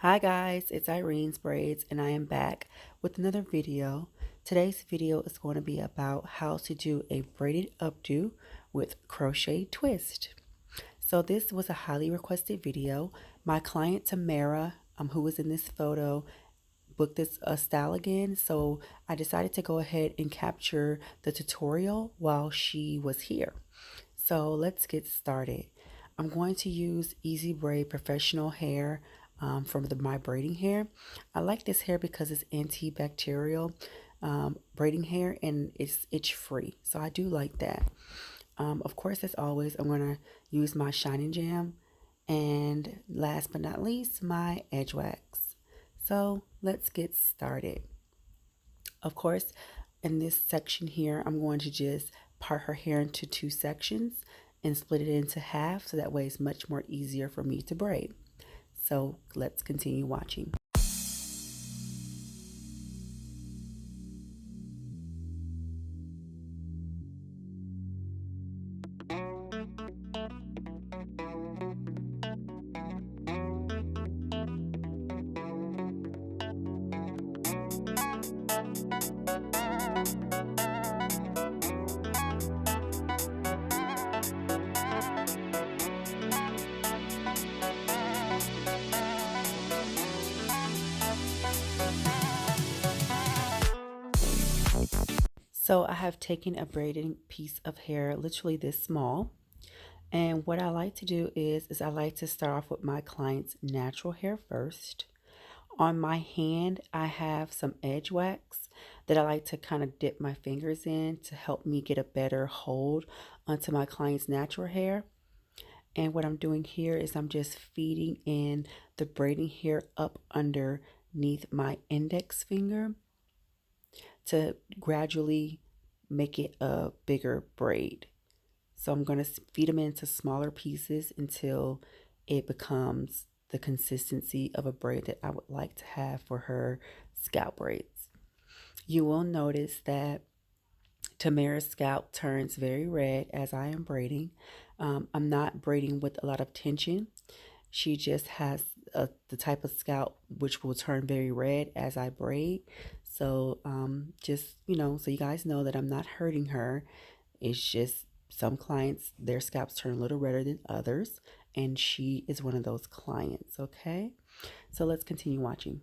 Hi guys, it's IRENE'S Braids and I am back with another video. Today's video is going to be about how to do a braided updo with crochet twist. So this was a highly requested video. My client Tamara, who was in this photo, booked this style again, so I decided to go ahead and capture the tutorial while she was here. So let's get started. I'm going to use Easy Braid Professional Hair from my braiding hair. I like this hair because it's antibacterial braiding hair and it's itch free, so I do like that. Of course, as always, I'm going to use my Shining Jam and last but not least, my edge wax. So let's get started. Of course, in this section here, I'm going to just part her hair into two sections and split it into half so that way it's much more easier for me to braid. So let's continue watching. So I have taken a braiding piece of hair, literally this small. And what I like to do is I like to start off with my client's natural hair first. On my hand, I have some edge wax that I like to kind of dip my fingers in to help me get a better hold onto my client's natural hair. And what I'm doing here is I'm just feeding in the braiding hair up underneath my index finger to gradually make it a bigger braid. So I'm going to feed them into smaller pieces until it becomes the consistency of a braid that I would like to have for her scalp braids. You will notice that Tamara's scalp turns very red as I am braiding. I'm not braiding with a lot of tension. She just has the type of scalp which will turn very red as I braid. So just, so you guys know that I'm not hurting her. It's just some clients, their scalps turn a little redder than others. And she is one of those clients, okay? So let's continue watching.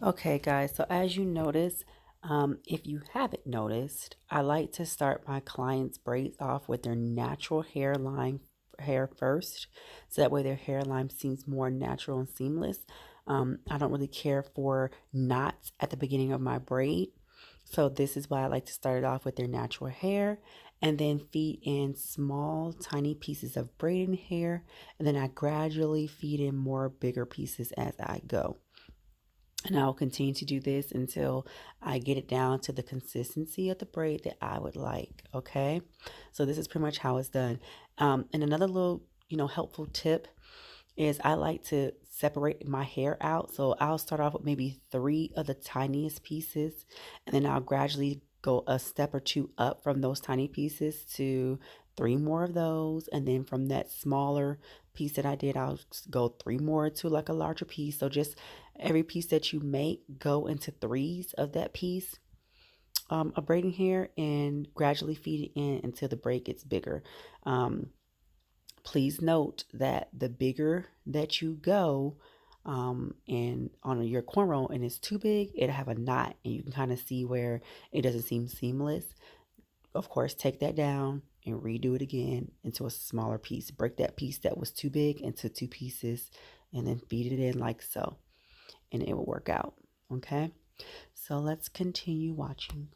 Okay, guys, so as you notice, if you haven't noticed, I like to start my clients' braids off with their natural hair first, so that way their hairline seems more natural and seamless. I don't really care for knots at the beginning of my braid, so this is why I like to start it off with their natural hair and then feed in small, tiny pieces of braiding hair, and then I gradually feed in more bigger pieces as I go. And I'll continue to do this until I get it down to the consistency of the braid that I would like. Okay. So this is pretty much how it's done. And another little, helpful tip is I like to separate my hair out. So I'll start off with maybe three of the tiniest pieces, and then I'll gradually go a step or two up from those tiny pieces to three more of those. And then from that smaller piece that I did, I'll go three more to like a larger piece. So just every piece that you make, go into threes of that piece of braiding hair and gradually feed it in until the braid gets bigger. Um, Please note that the bigger that you go, and on your cornrow and it's too big, it'll have a knot and you can kind of see where it doesn't seem seamless. Of course, take that down and redo it again into a smaller piece. Break that piece that was too big into two pieces and then feed it in like so, and it will work out. Okay, so let's continue watching.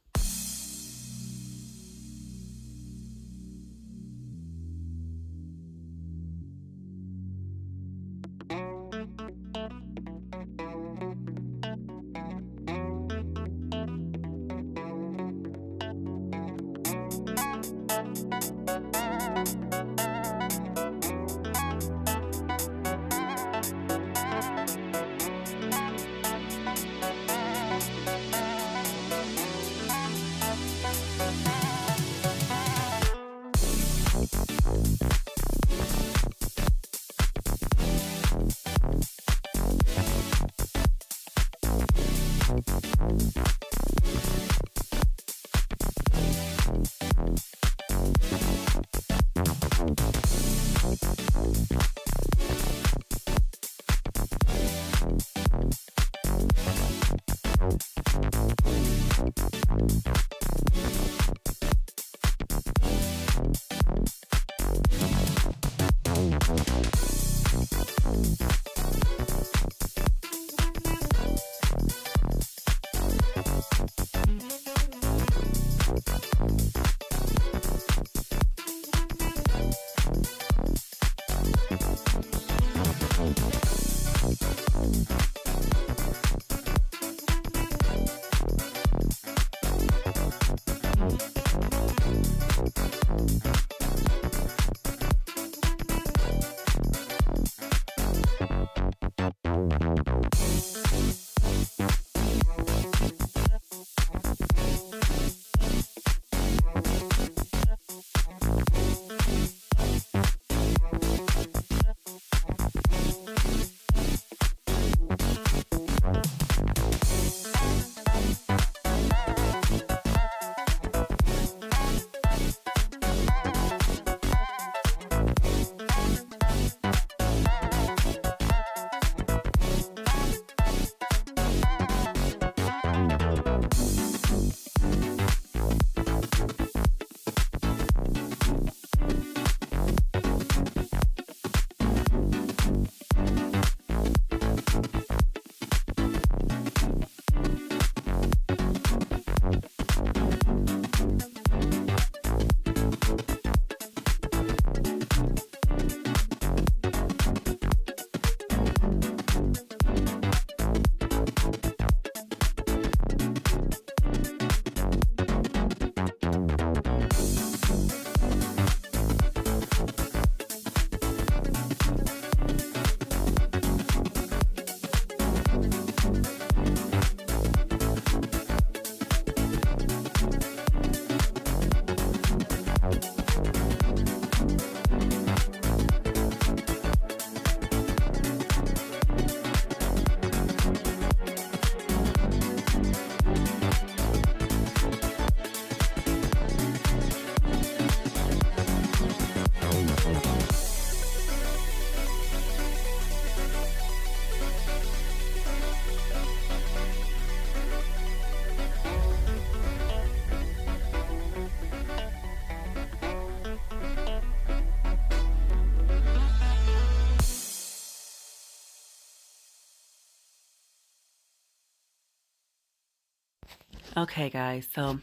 Okay, guys, so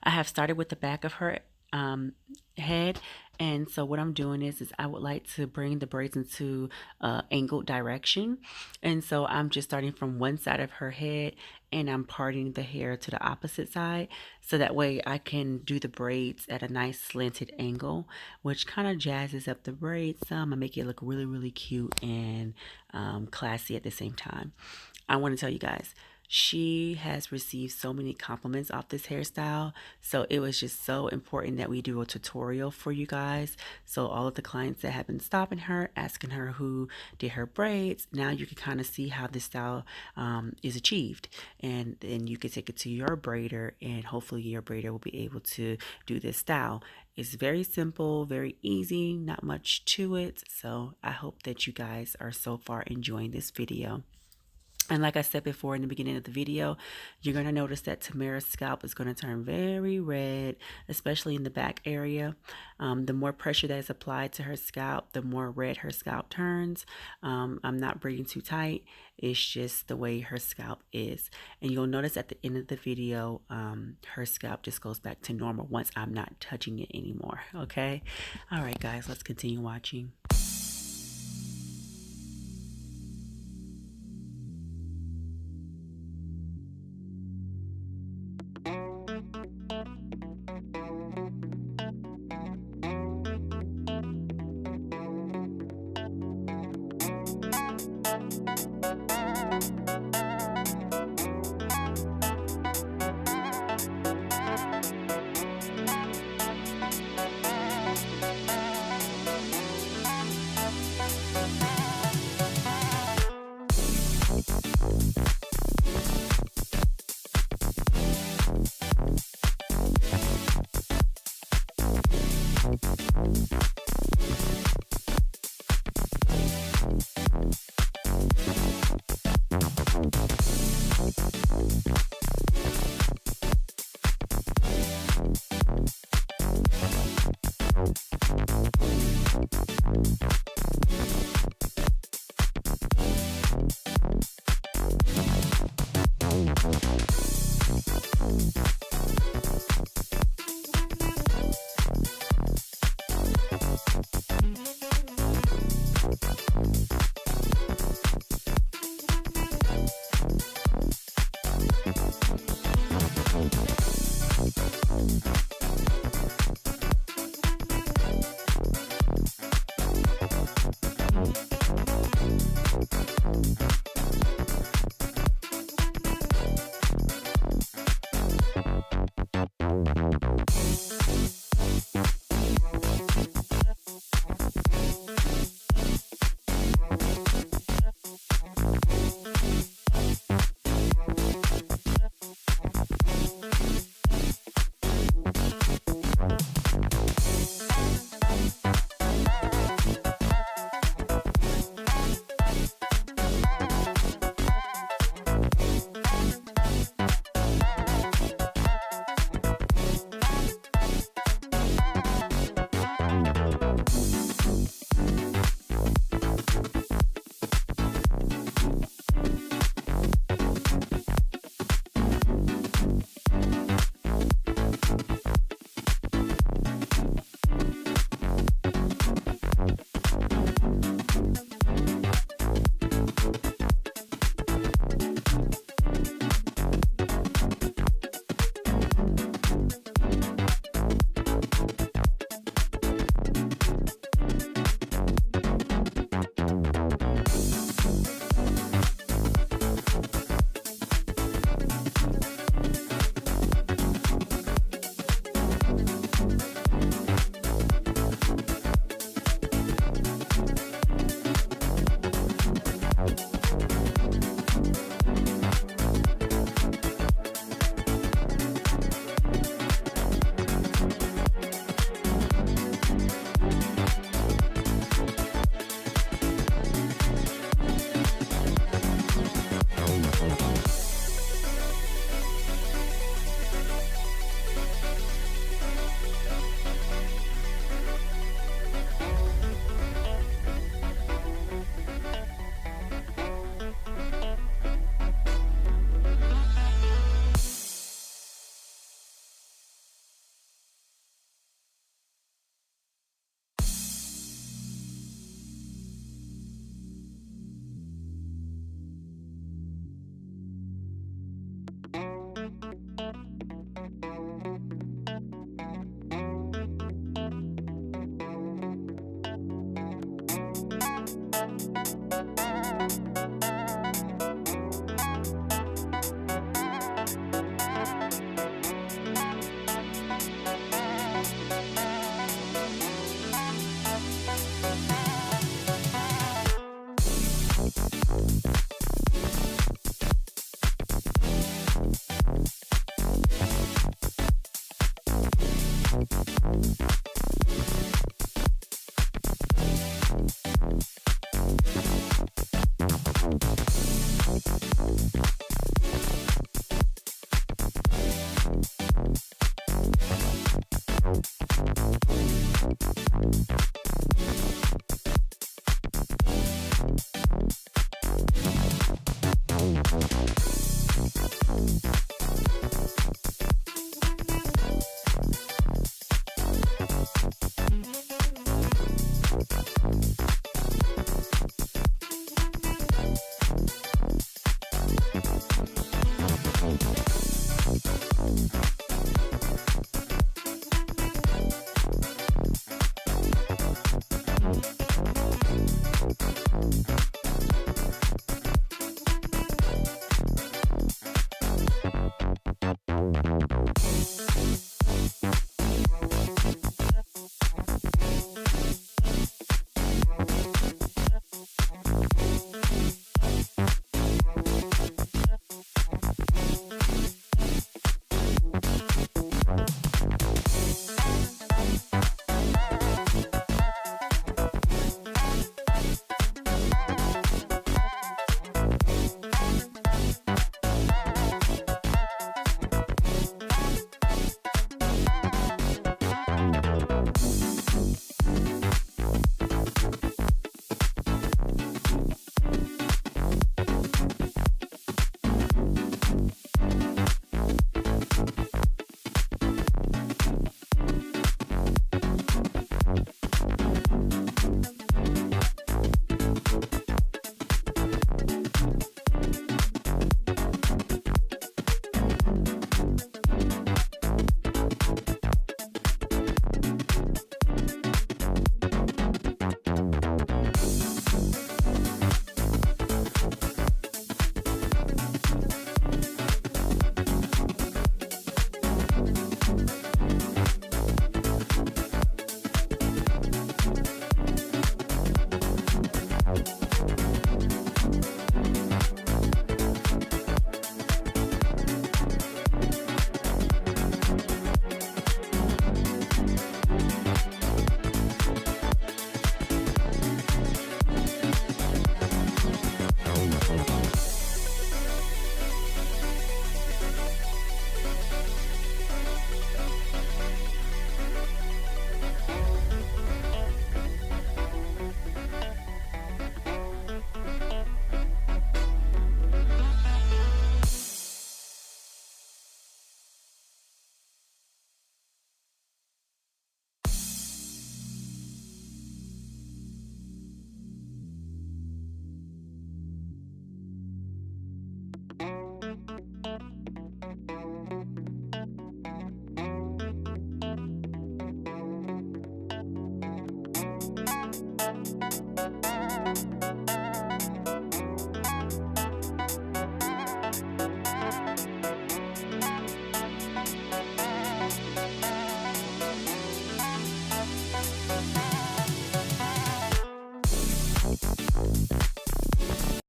I have started with the back of her um, head, and so what I'm doing is I would like to bring the braids into angled direction, and so I'm just starting from one side of her head, and I'm parting the hair to the opposite side, so that way I can do the braids at a nice slanted angle, which kind of jazzes up the braids some and make it look really, really cute and classy at the same time. I want to tell you guys, she has received so many compliments off this hairstyle. So it was just so important that we do a tutorial for you guys. So all of the clients that have been stopping her, asking her who did her braids, now you can kind of see how this style is achieved. And then you can take it to your braider, and hopefully your braider will be able to do this style. It's very simple, very easy, not much to it. So I hope that you guys are so far enjoying this video. And like I said before in the beginning of the video, you're going to notice that Tamarahb's scalp is going to turn very red, especially in the back area. The more pressure that is applied to her scalp, the more red her scalp turns. I'm not braiding too tight. It's just the way her scalp is. And you'll notice at the end of the video, her scalp just goes back to normal once I'm not touching it anymore. Okay? All right, guys, let's continue watching.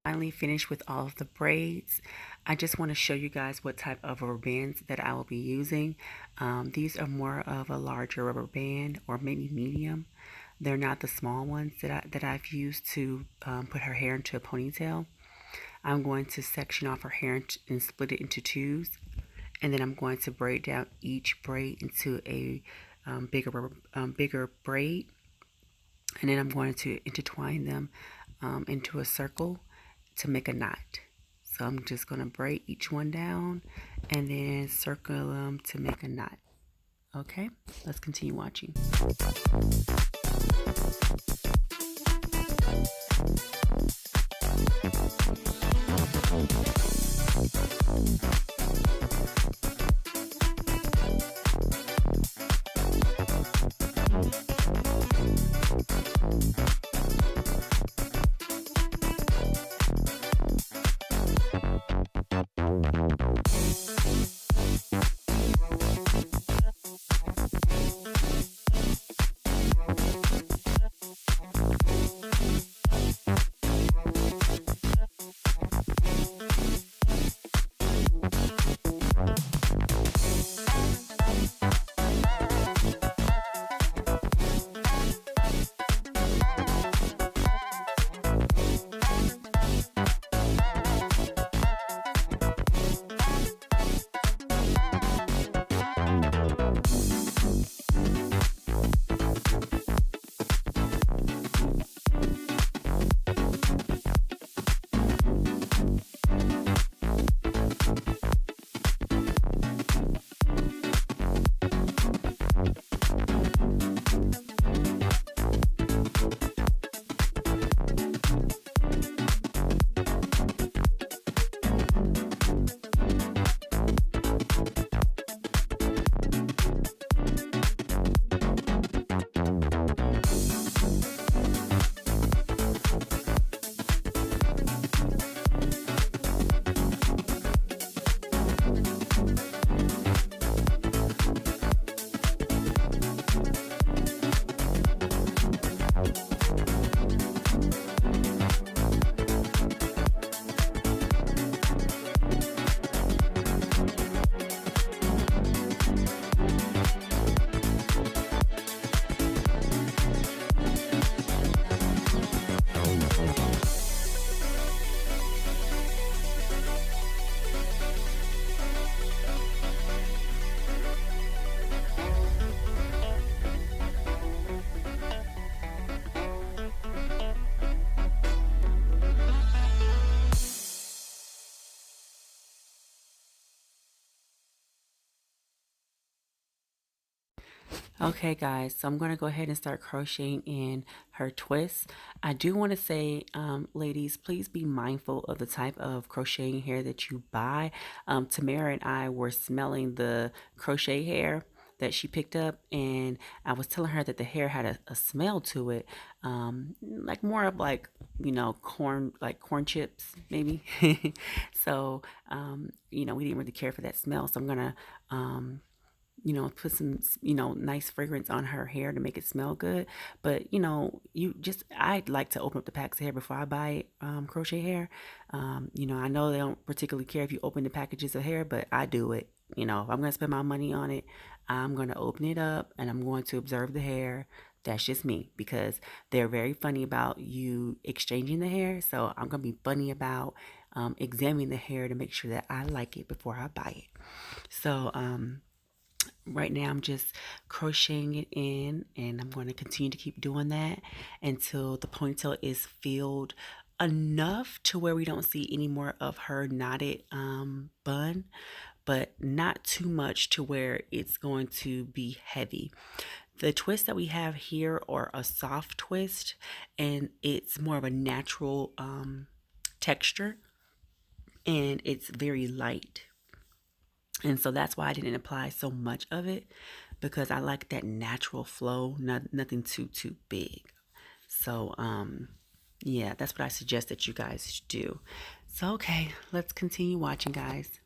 Finally finished with all of the braids. I just want to show you guys what type of rubber bands that I will be using. These are more of a larger rubber band, or maybe medium. They're not the small ones that I've used to put her hair into a ponytail. I'm going to section off her hair and split it into twos, and then I'm going to braid down each braid into a bigger braid, and then I'm going to intertwine them into a circle to make a knot. So I'm just going to braid each one down and then circle them to make a knot. Okay, let's continue watching. Okay guys, so I'm going to go ahead and start crocheting in her twists. I do want to say, ladies, please be mindful of the type of crocheting hair that you buy. Tamara and I were smelling the crochet hair that she picked up, and I was telling her that the hair had a smell to it, like more of like, corn, like corn chips maybe. So we didn't really care for that smell, so I'm gonna put some, nice fragrance on her hair to make it smell good. But, I'd like to open up the packs of hair before I buy crochet hair. I know they don't particularly care if you open the packages of hair, but I do it. If I'm going to spend my money on it, I'm going to open it up and I'm going to observe the hair. That's just me, because they're very funny about you exchanging the hair. So I'm going to be funny about examining the hair to make sure that I like it before I buy it. So, right now I'm just crocheting it in, and I'm going to continue to keep doing that until the ponytail is filled enough to where we don't see any more of her knotted bun, but not too much to where it's going to be heavy. The twists that we have here are a soft twist, and it's more of a natural texture, and it's very light. And so that's why I didn't apply so much of it, because I like that natural flow, nothing too big. So yeah, that's what I suggest that you guys do. So okay, let's continue watching, guys.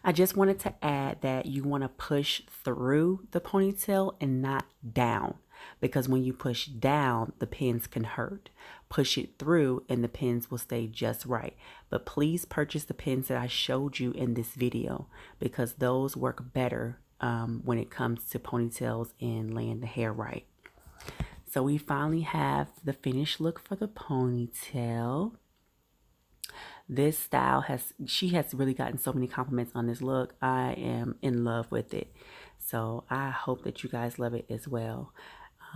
I just wanted to add that you want to push through the ponytail and not down, because when you push down, the pins can hurt. Push it through and the pins will stay just right. But please purchase the pins that I showed you in this video, because those work better when it comes to ponytails and laying the hair right. So we finally have the finished look for the ponytail. This style she has really gotten so many compliments on this look. I am in love with it. So I hope that you guys love it as well.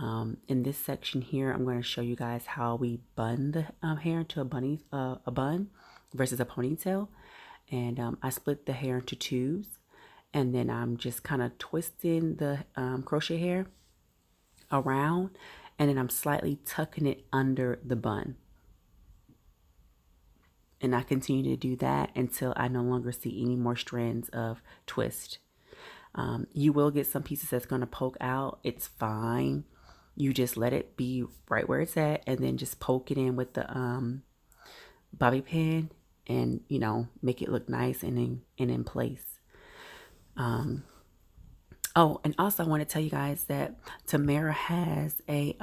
In this section here, I'm going to show you guys how we bun the hair into a bun versus a ponytail. And I split the hair into twos. And then I'm just kind of twisting the crochet hair around. And then I'm slightly tucking it under the bun. And I continue to do that until I no longer see any more strands of twist. You will get some pieces that's going to poke out. It's fine. You just let it be right where it's at, and then just poke it in with the bobby pin, and you know, make it look nice and in place. Oh, and also I want to tell you guys that Tamarahb has a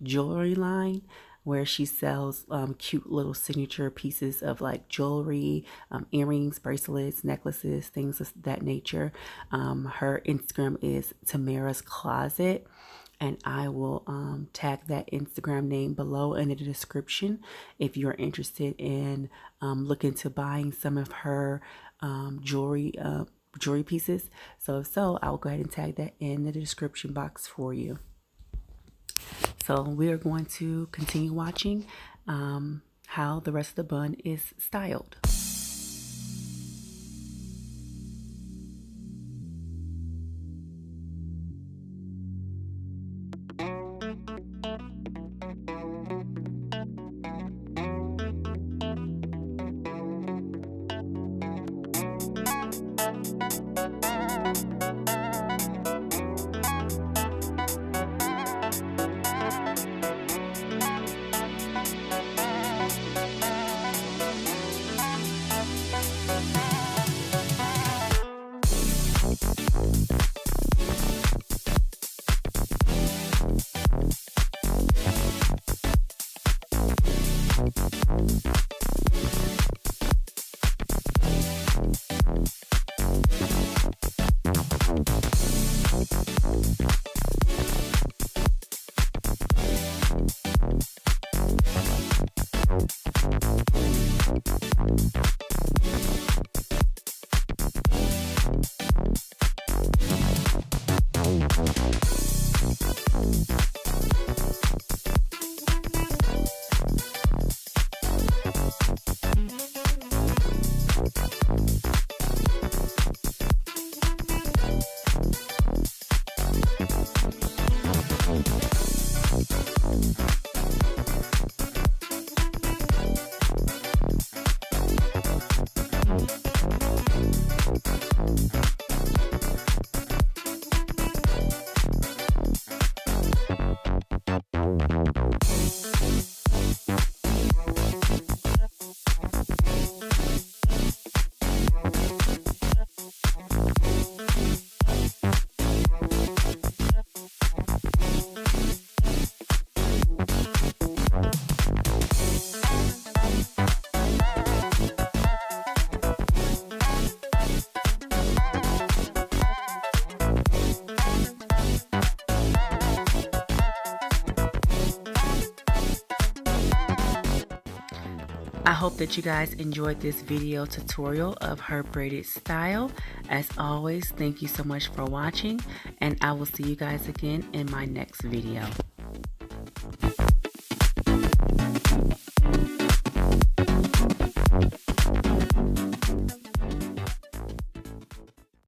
jewelry line where she sells cute little signature pieces of like jewelry, earrings, bracelets, necklaces, things of that nature. Her Instagram is Tamarahb's Closet, and I will tag that Instagram name below in the description if you're interested in looking to buying some of her jewelry pieces. So if so, I'll go ahead and tag that in the description box for you. So we are going to continue watching how the rest of the bun is styled. I hope that you guys enjoyed this video tutorial of her braided style. As always, thank you so much for watching, and I will see you guys again in my next video.